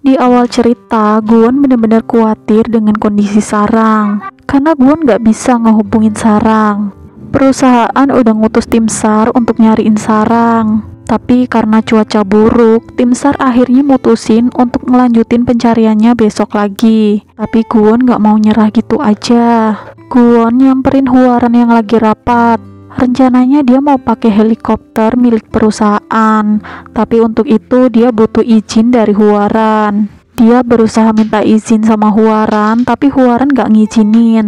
Di awal cerita, Guwon benar-benar khawatir dengan kondisi Sarang, karena Guwon nggak bisa ngehubungin Sarang. Perusahaan udah ngutus tim SAR untuk nyariin Sarang, tapi karena cuaca buruk, tim SAR akhirnya mutusin untuk ngelanjutin pencariannya besok lagi. Tapi Guwon nggak mau nyerah gitu aja. Guwon nyamperin Hwaran yang lagi rapat. Rencananya dia mau pakai helikopter milik perusahaan, tapi untuk itu dia butuh izin dari Hwaran. Dia berusaha minta izin sama Hwaran, tapi Hwaran nggak ngizinin.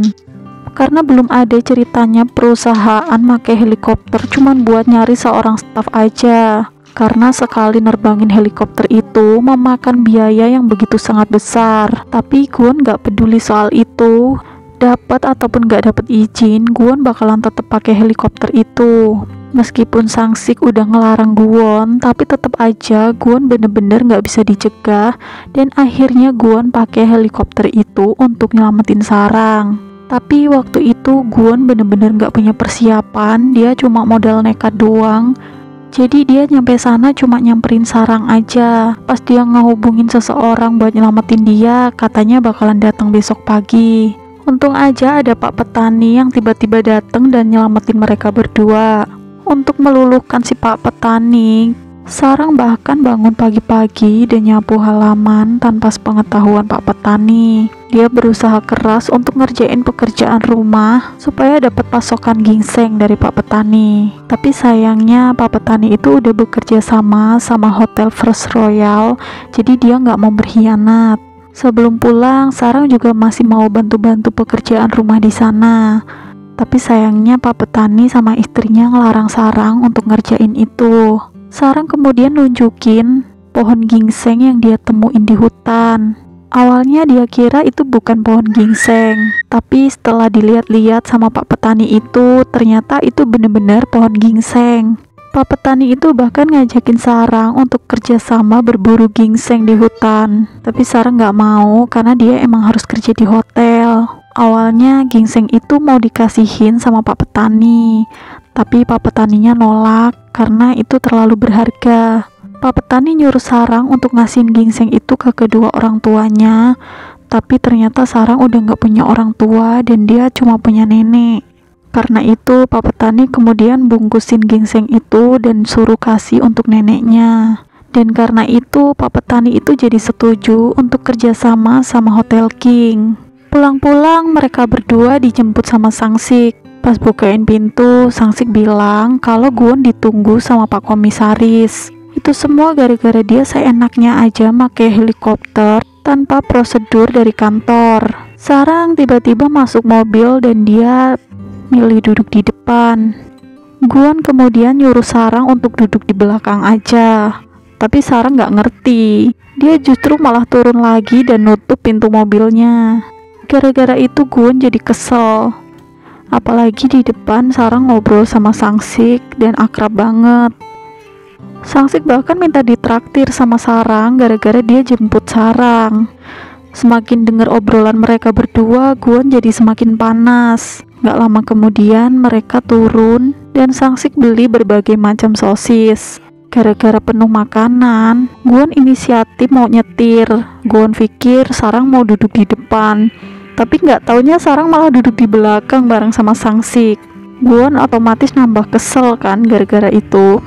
Karena belum ada ceritanya perusahaan pakai helikopter cuman buat nyari seorang staf aja. Karena sekali nerbangin helikopter itu memakan biaya yang begitu sangat besar. Tapi Guwon nggak peduli soal itu. Dapat ataupun gak dapat izin, Guwon bakalan tetap pakai helikopter itu. Meskipun Sang-sik udah ngelarang Guwon, tapi tetap aja Guwon bener-bener gak bisa dicegah, dan akhirnya Guwon pakai helikopter itu untuk nyelamatin Sarang. Tapi waktu itu Guwon bener-bener gak punya persiapan, dia cuma modal nekat doang. Jadi dia nyampe sana cuma nyamperin Sarang aja. Pas dia ngehubungin seseorang buat nyelamatin dia, katanya bakalan datang besok pagi. Untung aja ada Pak Petani yang tiba-tiba datang dan nyelamatin mereka berdua. Untuk meluluhkan si Pak Petani, Sarang bahkan bangun pagi-pagi dan nyapu halaman tanpa sepengetahuan Pak Petani. Dia berusaha keras untuk ngerjain pekerjaan rumah supaya dapat pasokan ginseng dari Pak Petani. Tapi sayangnya Pak Petani itu udah bekerja sama Hotel First Royal, jadi dia nggak mau berkhianat. Sebelum pulang, Sarang juga masih mau bantu-bantu pekerjaan rumah di sana. Tapi sayangnya Pak Petani sama istrinya ngelarang Sarang untuk ngerjain itu. Sarang kemudian nunjukin pohon ginseng yang dia temuin di hutan. Awalnya dia kira itu bukan pohon ginseng, tapi setelah dilihat-lihat sama Pak Petani itu, ternyata itu bener-bener pohon ginseng. Pak Petani itu bahkan ngajakin Sarang untuk kerjasama berburu ginseng di hutan. Tapi Sarang nggak mau karena dia emang harus kerja di hotel. Awalnya ginseng itu mau dikasihin sama Pak Petani, tapi Pak Petaninya nolak karena itu terlalu berharga. Pak Petani nyuruh Sarang untuk ngasihin ginseng itu ke kedua orang tuanya, tapi ternyata Sarang udah nggak punya orang tua dan dia cuma punya nenek. Karena itu Pak Petani kemudian bungkusin ginseng itu dan suruh kasih untuk neneknya. Dan karena itu Pak Petani itu jadi setuju untuk kerjasama sama Hotel King. Pulang-pulang mereka berdua dijemput sama Sang-sik. Pas bukain pintu, Sang-sik bilang kalau Guwon ditunggu sama Pak Komisaris. Itu semua gara-gara dia seenaknya aja pakai helikopter tanpa prosedur dari kantor. Sarang tiba-tiba masuk mobil dan dia milih duduk di depan. Guwon kemudian nyuruh Sarang untuk duduk di belakang aja. Tapi Sarang nggak ngerti. Dia justru malah turun lagi dan nutup pintu mobilnya. Gara-gara itu Guwon jadi kesel. Apalagi di depan Sarang ngobrol sama Sang-sik dan akrab banget. Sang-sik bahkan minta ditraktir sama Sarang gara-gara dia jemput Sarang. Semakin dengar obrolan mereka berdua, Guwon jadi semakin panas. Gak lama kemudian mereka turun dan Sang-sik beli berbagai macam sosis. Gara-gara penuh makanan, Guwon inisiatif mau nyetir. Guwon pikir Sarang mau duduk di depan, tapi gak taunya Sarang malah duduk di belakang bareng sama Sang-sik. Guwon otomatis nambah kesel kan gara-gara itu.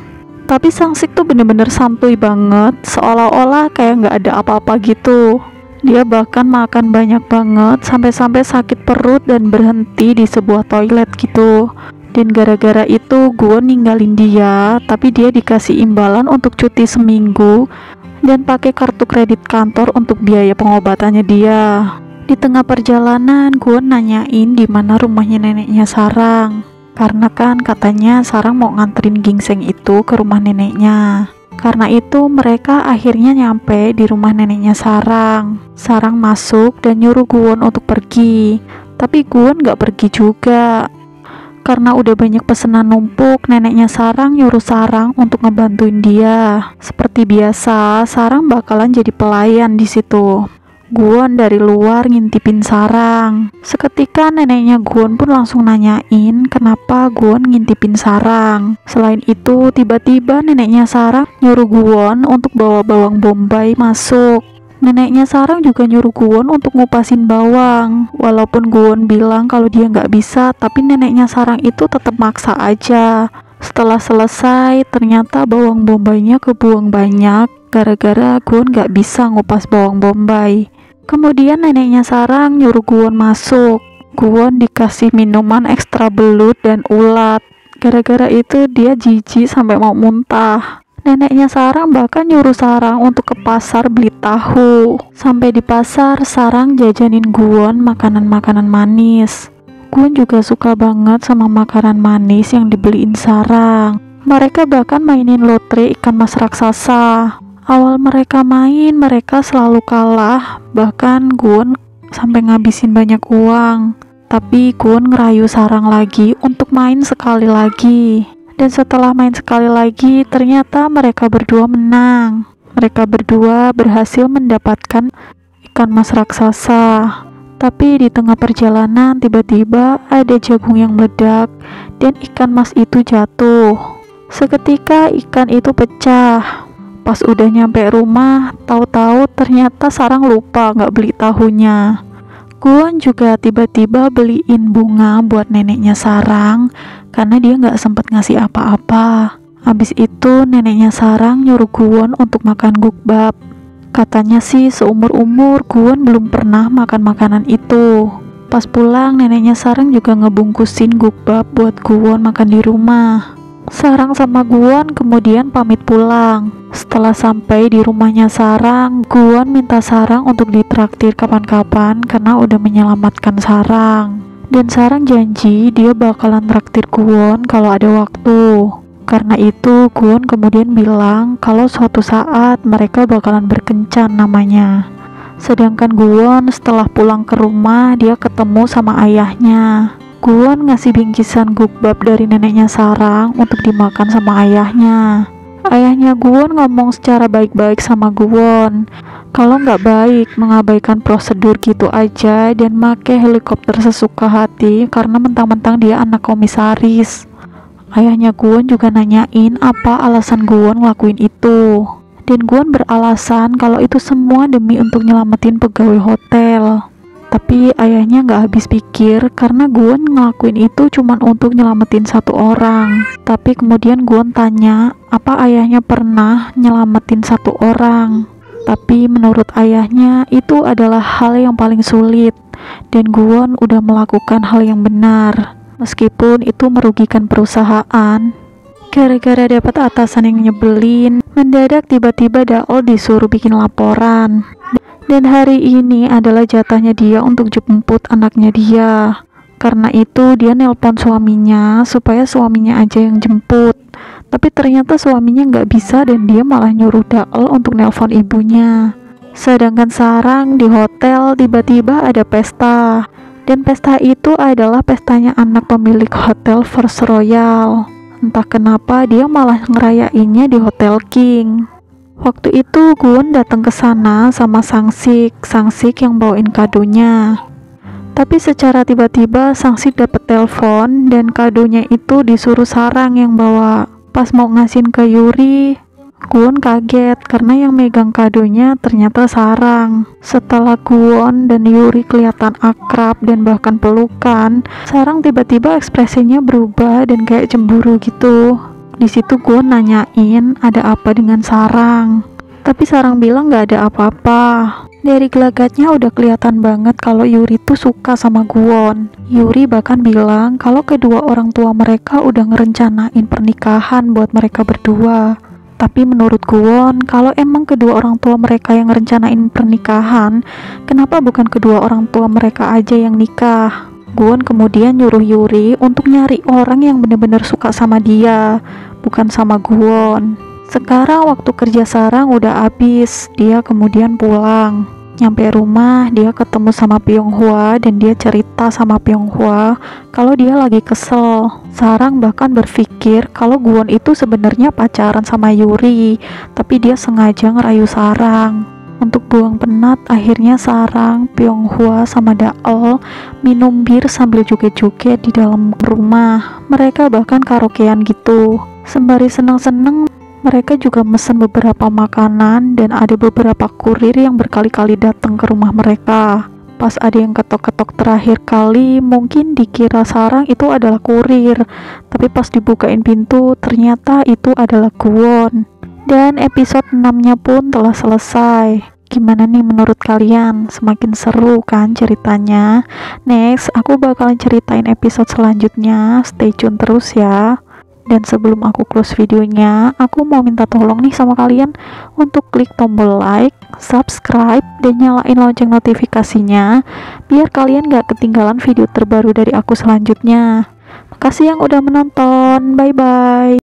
Tapi Sang-sik tuh bener-bener santuy banget, seolah-olah kayak gak ada apa-apa gitu. Dia bahkan makan banyak banget sampai-sampai sakit perut dan berhenti di sebuah toilet gitu. Dan gara-gara itu Guwon ninggalin dia, tapi dia dikasih imbalan untuk cuti seminggu dan pakai kartu kredit kantor untuk biaya pengobatannya dia. Di tengah perjalanan Guwon nanyain di mana rumahnya neneknya Sarang. Karena kan katanya Sarang mau nganterin ginseng itu ke rumah neneknya. Karena itu mereka akhirnya nyampe di rumah neneknya Sarang. Sarang masuk dan nyuruh Guwon untuk pergi. Tapi Guwon gak pergi juga. Karena udah banyak pesanan numpuk, neneknya Sarang nyuruh Sarang untuk ngebantuin dia. Seperti biasa, Sarang bakalan jadi pelayan di situ. Guwon dari luar ngintipin Sarang. Seketika neneknya Guwon pun langsung nanyain kenapa Guwon ngintipin Sarang. Selain itu, tiba-tiba neneknya Sarang nyuruh Guwon untuk bawa bawang bombay masuk. Neneknya Sarang juga nyuruh Guwon untuk ngupasin bawang. Walaupun Guwon bilang kalau dia nggak bisa, tapi neneknya Sarang itu tetap maksa aja. Setelah selesai, ternyata bawang bombaynya kebuang banyak gara-gara Guwon nggak bisa ngupas bawang bombay. Kemudian neneknya Sarang nyuruh Guwon masuk. Guwon dikasih minuman ekstra belut dan ulat. Gara-gara itu dia jijik sampai mau muntah. Neneknya Sarang bahkan nyuruh Sarang untuk ke pasar beli tahu. Sampai di pasar, Sarang jajanin Guwon makanan-makanan manis. Guwon juga suka banget sama makanan manis yang dibeliin Sarang. Mereka bahkan mainin lotre ikan mas raksasa. Awal mereka main, mereka selalu kalah. Bahkan Guwon sampai ngabisin banyak uang. Tapi Guwon ngerayu Sarang lagi untuk main sekali lagi. Dan setelah main sekali lagi, ternyata mereka berdua menang. Mereka berdua berhasil mendapatkan ikan mas raksasa. Tapi di tengah perjalanan, tiba-tiba ada jagung yang meledak dan ikan mas itu jatuh. Seketika ikan itu pecah. Pas udah nyampe rumah, tahu-tahu ternyata Sarang lupa nggak beli tahunya. Guwon juga tiba-tiba beliin bunga buat neneknya Sarang karena dia nggak sempet ngasih apa-apa. Habis itu neneknya Sarang nyuruh Guwon untuk makan gukbap. Katanya sih seumur-umur Guwon belum pernah makan makanan itu. Pas pulang neneknya Sarang juga ngebungkusin gukbap buat Guwon makan di rumah. Sarang sama Guwon kemudian pamit pulang. Setelah sampai di rumahnya Sarang, Guwon minta Sarang untuk ditraktir kapan-kapan karena udah menyelamatkan Sarang. Dan Sarang janji dia bakalan traktir Guwon kalau ada waktu. Karena itu Guwon kemudian bilang kalau suatu saat mereka bakalan berkencan namanya. Sedangkan Guwon setelah pulang ke rumah dia ketemu sama ayahnya. Guwon ngasih bingkisan gukbap dari neneknya Sarang untuk dimakan sama ayahnya. Ayahnya Guwon ngomong secara baik-baik sama Guwon kalau nggak baik mengabaikan prosedur gitu aja dan make helikopter sesuka hati karena mentang-mentang dia anak komisaris. Ayahnya Guwon juga nanyain apa alasan Guwon ngelakuin itu. Dan Guwon beralasan kalau itu semua demi untuk nyelamatin pegawai hotel. Tapi ayahnya nggak habis pikir karena Guwon ngelakuin itu cuman untuk nyelamatin satu orang. Tapi kemudian Guwon tanya apa ayahnya pernah nyelamatin satu orang. Tapi menurut ayahnya itu adalah hal yang paling sulit. Dan Guwon udah melakukan hal yang benar. Meskipun itu merugikan perusahaan. Gara-gara dapat atasan yang nyebelin, mendadak tiba-tiba Daol disuruh bikin laporan. Dan hari ini adalah jatahnya dia untuk jemput anaknya dia. Karena itu dia nelpon suaminya supaya suaminya aja yang jemput. Tapi ternyata suaminya nggak bisa dan dia malah nyuruh Daol untuk nelpon ibunya. Sedangkan Sarang di hotel tiba-tiba ada pesta. Dan pesta itu adalah pestanya anak pemilik hotel First Royal. Entah kenapa dia malah ngerayainnya di Hotel King. Waktu itu Guwon datang ke sana sama Sangsik yang bawain kadonya. Tapi secara tiba-tiba Sangsik dapat telepon dan kadonya itu disuruh Sarang yang bawa. Pas mau ngasihin ke Yuri, Guwon kaget karena yang megang kadonya ternyata Sarang. Setelah Guwon dan Yuri kelihatan akrab dan bahkan pelukan, Sarang tiba-tiba ekspresinya berubah dan kayak cemburu gitu. Di situ Guwon nanyain ada apa dengan Sarang. Tapi Sarang bilang gak ada apa-apa. Dari gelagatnya udah kelihatan banget kalau Yuri tuh suka sama Guwon. Yuri bahkan bilang kalau kedua orang tua mereka udah ngerencanain pernikahan buat mereka berdua. Tapi menurut Guwon, kalau emang kedua orang tua mereka yang ngerencanain pernikahan, kenapa bukan kedua orang tua mereka aja yang nikah? Guwon kemudian nyuruh Yuri untuk nyari orang yang bener-bener suka sama dia, bukan sama Guwon. Sekarang waktu kerja Sarang udah habis, dia kemudian pulang. Nyampe rumah, dia ketemu sama Pyonghwa dan dia cerita sama Pyonghwa kalau dia lagi kesel. Sarang bahkan berpikir kalau Guwon itu sebenarnya pacaran sama Yuri, tapi dia sengaja ngerayu Sarang. Untuk buang penat, akhirnya Sarang, Pyonghwa, sama Daol minum bir sambil joget-joget di dalam rumah. Mereka bahkan karaokean gitu. Sembari seneng-seneng, Mereka juga mesen beberapa makanan dan ada beberapa kurir yang berkali-kali datang ke rumah mereka. Pas ada yang ketok-ketok terakhir kali, mungkin dikira Sarang itu adalah kurir, tapi pas dibukain pintu, ternyata itu adalah Gwon. Dan episode 6-nya pun telah selesai. Gimana nih menurut kalian? Semakin seru kan ceritanya? Next, aku bakalan ceritain episode selanjutnya. Stay tune terus ya. Dan sebelum aku close videonya, aku mau minta tolong nih sama kalian untuk klik tombol like, subscribe, dan nyalain lonceng notifikasinya biar kalian gak ketinggalan video terbaru dari aku selanjutnya. Makasih yang udah menonton. Bye bye.